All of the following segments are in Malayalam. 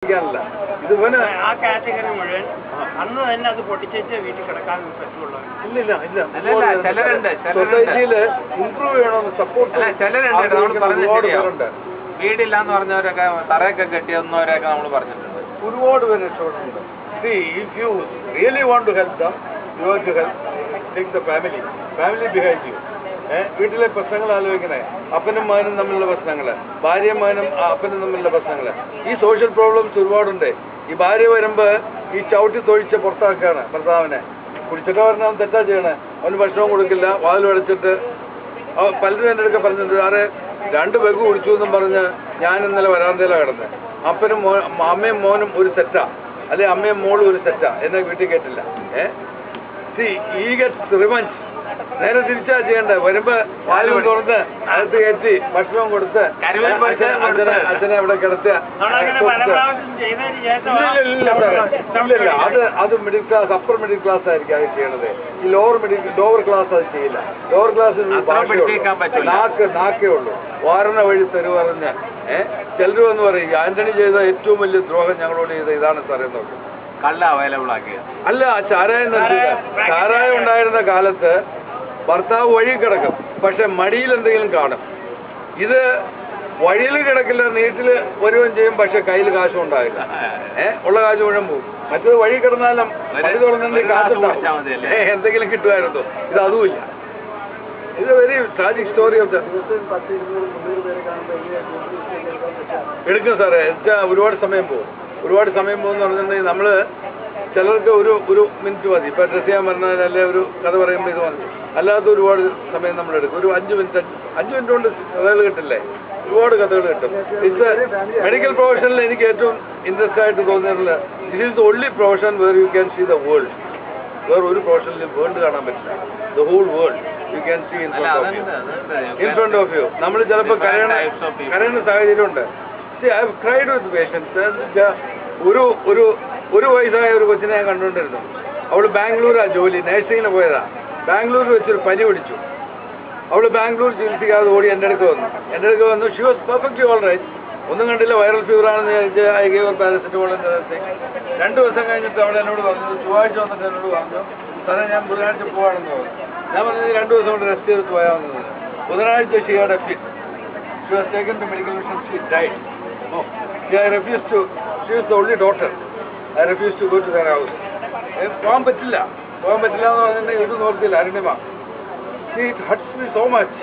ഇത് ആ കാറ്റഗറി മുഴുവൻ അന്ന് തന്നെ അത് പൊട്ടിച്ചേച്ച് വീട്ടിൽ കിടക്കാൻ പറ്റുള്ളൂ. ഇല്ല സൊസൈറ്റിയില് ഇംപ്രൂവ് ചെയ്യണമെന്ന് സപ്പോർട്ട് ചിലരുണ്ട്. വീടില്ലാന്ന് പറഞ്ഞവരൊക്കെ തറയൊക്കെ കെട്ടിയെന്നവരൊക്കെ നമ്മൾ പറഞ്ഞിട്ടുണ്ട്. ഒരുപാട് പേര് രക്ഷപ്പെടുന്നുണ്ട്. See, if you really want to help them, you have to help. Take the family behind you. വീട്ടിലെ പ്രശ്നങ്ങൾ ആലോചിക്കണേ. അപ്പനും മകനും തമ്മിലുള്ള പ്രശ്നങ്ങള്, ഭാര്യയും മകനും അപ്പനും തമ്മിലുള്ള പ്രശ്നങ്ങള്, ഈ സോഷ്യൽ പ്രോബ്ലംസ് ഒരുപാടുണ്ട്. ഈ ഭാര്യ വരുമ്പോ ഈ ചവിട്ടി തൊഴിച്ച് പുറത്താക്കുകയാണ് ഭർത്താവിനെ. കുടിച്ചിട്ട് പറഞ്ഞാൽ തെറ്റാ ചെയ്യണേ. അവന് ഭക്ഷണവും കൊടുക്കില്ല, വാതിൽ അടച്ചിട്ട്. പലരും എൻ്റെ അടുക്ക പറഞ്ഞിട്ടുണ്ട്, സാറ് 2 പെഗ് കുടിച്ചു എന്നും പറഞ്ഞ് ഞാൻ ഇന്നലെ വരാന്തയിലാണ് കിടന്നത്. അപ്പനും അമ്മയും മോനും ഒരു സെറ്റാ, അല്ലെ അമ്മയും മോളും ഒരു സെറ്റാ, എന്നെ വീട്ടിൽ കേട്ടില്ല. ഈ ഗെറ്റ്സ് റിവഞ്ച്. നേരെ തിരിച്ചാ ചെയ്യണ്ടേ. വരുമ്പോ വാലും തുറന്ന് അകത്ത് കയറ്റി ഭക്ഷണം കൊടുത്ത് അച്ഛനെ അവിടെ കിടത്തുക. ഇല്ല അത് middle class, upper middle class ആയിരിക്കും അത് ചെയ്യണത്. ഈ ലോവർ ക്ലാസ് അത് ചെയ്യില്ല. ലോവർ ക്ലാസ് നാക്കേ ഉള്ളൂ. വാരണ വഴി തെരുവ് പറഞ്ഞ് ചിലര് വന്ന് പറയും, ആന്റണി ചെയ്ത ഏറ്റവും വലിയ ദ്രോഹം ഞങ്ങളോട് ചെയ്ത ഇതാണ് സാറേ നോക്കും. കള്ള അവൈലബിൾ ആക്കിയത് അല്ല, ചാരായം നിർത്തില്ല. ചാരായം ഉണ്ടായിരുന്ന കാലത്ത് ഭർത്താവ് വഴി കിടക്കും, പക്ഷെ മടിയിൽ എന്തെങ്കിലും കാണും. ഇത് വഴിയിൽ കിടക്കില്ല, നീട്ടില് വരുകയും ചെയ്യും, പക്ഷെ കയ്യിൽ കാശും ഉണ്ടാവില്ല. ഉള്ള കാശ് മുഴുവൻ പോകും. മറ്റത് വഴി കിടന്നാലും വഴി തുറന്നെങ്കിൽ കാശുണ്ടാവും, എന്തെങ്കിലും കിട്ടുമായിരുന്നു. ഇത് അതുമില്ല. ഇത് വെരി ട്രാജിക് സ്റ്റോറി ഓഫ് എടുക്കും സാറേ. ഒരുപാട് സമയം പോകും. എന്ന് പറഞ്ഞിട്ടുണ്ടെങ്കിൽ നമ്മള് ചിലർക്ക് ഒരു മിനിറ്റ് മതി. ഇപ്പൊ ഡ്രസ് ചെയ്യാൻ പറഞ്ഞാൽ അല്ലെ ഒരു കഥ പറയുമ്പോൾ ഇത് മതി. അല്ലാത്ത ഒരുപാട് സമയം നമ്മൾ എടുക്കും. ഒരു 5 മിനിറ്റ് കൊണ്ട് കഥകൾ കിട്ടില്ലേ, ഒരുപാട് കഥകൾ കിട്ടും. മെഡിക്കൽ പ്രൊഫഷനിൽ എനിക്ക് ഏറ്റവും ഇൻട്രസ്റ്റ് ആയിട്ട് തോന്നിയിട്ടുള്ള, this is the only profession where you can see the world. വേറെ ഒരു പ്രൊഫഷനിലും വേൾഡ് കാണാൻ പറ്റില്ല. The whole world you can see in front of you. നമ്മൾ ചിലപ്പോൾ കരയുന്ന സാഹചര്യമുണ്ട്. See, I have cried with patients. ഒരു വയസ്സായ ഒരു കൊച്ചിനെ ഞാൻ കണ്ടുകൊണ്ടിരുന്നു. അവള് ബാംഗ്ലൂരാ ജോലി, നഴ്സിങ്ങിന് പോയതാ. ബാംഗ്ലൂരിൽ വെച്ചൊരു പനി പിടിച്ചു. അവള് ബാംഗ്ലൂർ ചികിത്സിക്കാതെ ഓടി എൻ്റെ അടുക്ക് വന്നു. She was perfectly all right. ഒന്നും കണ്ടില്ല, വൈറൽ ഫീവർ ആണെന്ന് വിചാരിച്ച് ഐ ഗേവ് ഹർ പാരസെറ്റമോൾ. 2 ദിവസം കഴിഞ്ഞിട്ട് അവൾ എന്നോട് പറഞ്ഞു, ചൊവ്വാഴ്ച വന്നിട്ട് എന്നോട് പറഞ്ഞു, സാറേ ഞാൻ ബുധനാഴ്ച പോവാണെന്ന് പറഞ്ഞു. ഞാൻ പറഞ്ഞത് 2 ദിവസം കൊണ്ട് റെസ്റ്റ് ചെയ്ത് പോയാവുന്നത്. ബുധനാഴ്ച she had A fit. She was taken to medical mission. She died. No. I refused to. She was the only daughter. I refused to go to their house. പോകാൻ പറ്റില്ല എന്ന് പറഞ്ഞിട്ടുണ്ടെങ്കിൽ ഇത് നോക്കില്ല Arunima. It hurts me so much.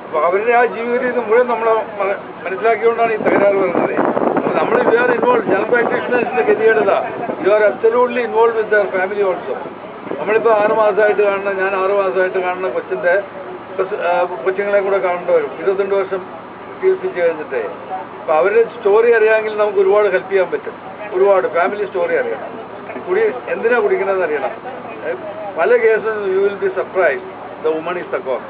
അപ്പോൾ അവരുടെ ആ ജീവിത രീതി മുഴുവൻ നമ്മൾ മനസ്സിലാക്കിക്കൊണ്ടാണ് ഈ തകരാറ് വരുന്നത്. അപ്പോൾ നമ്മൾ വി ആർ ഇൻവോൾവ്. ജനറൽ പ്രാക്ടീഷണേഴ്സിന്റെ ഗതികേടതാ. You are absolutely involve with their family also. നമ്മളിപ്പോൾ 6 മാസമായിട്ട് കാണുന്ന, ഞാൻ 6 മാസമായിട്ട് കാണുന്ന കൊച്ചുങ്ങളെ കൂടെ കാണേണ്ടി വരും. 22 വർഷം ചികിത്സിച്ച് കഴിഞ്ഞിട്ടേ. അപ്പം അവരുടെ സ്റ്റോറി അറിയാമെങ്കിൽ നമുക്ക് ഒരുപാട് ഹെൽപ്പ് ചെയ്യാൻ പറ്റും. ഒരുപാട് ഫാമിലി സ്റ്റോറി അറിയണം. എന്തിനാ കുടിക്കണമെന്ന് അറിയണം. പല കേസും you will be surprise. The woman is the cause.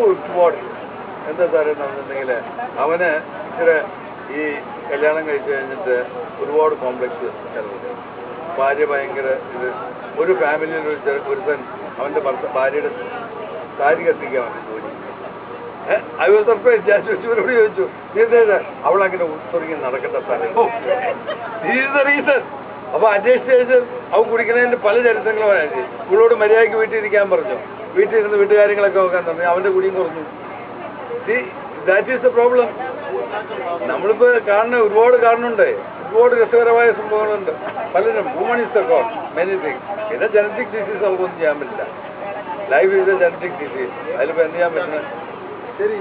ഒരുപാട് എന്താ സാറേ പറഞ്ഞിട്ടുണ്ടെങ്കിൽ അവന് ഇച്ചിരി ഈ കല്യാണം കഴിച്ചു കഴിഞ്ഞിട്ട് ഒരുപാട് കോംപ്ലക്സ് ചിലവുണ്ട്. ഭാര്യ ഭയങ്കര ഇത്. ഒരു ഫാമിലിയിൽ ഒരുത്തൻ അവൻ്റെ ഭാര്യയുടെ സാരി കത്തിക്കാൻ വേണ്ടി ജോലി. I was surprise. ഞാൻ ചോദിച്ചവരോട് ചോദിച്ചു, അവൾ അങ്ങനെ തുടങ്ങി നടക്കേണ്ട സാറേ. റീസൺ. അപ്പൊ അന്വേഷിച്ച് അവൻ കുടിക്കുന്നതിന്റെ പല ചരിത്രങ്ങളും പറയാൻ. ഇവളോട് മര്യാദയ്ക്ക് വീട്ടിൽ ഇരിക്കാൻ പറഞ്ഞു. വീട്ടിൽ ഇരുന്ന് വീട്ടുകാര്യങ്ങളൊക്കെ നോക്കാൻ പറഞ്ഞു. അവന്റെ കുടിയും കുറഞ്ഞു. That is the problem. നമ്മളിപ്പോ ഒരുപാട് കാണുന്നുണ്ട്. ഒരുപാട് രസകരമായ സംഭവങ്ങളുണ്ട്. പലരും woman is the cause many things. പിന്നെ ജനറ്റിക് ഡിസീസ് നമുക്കൊന്നും ചെയ്യാൻ പറ്റില്ല. Life is A genetic disease. അതിലിപ്പോ എന്ത് ചെയ്യാൻ പറ്റുന്നത്? ശരി.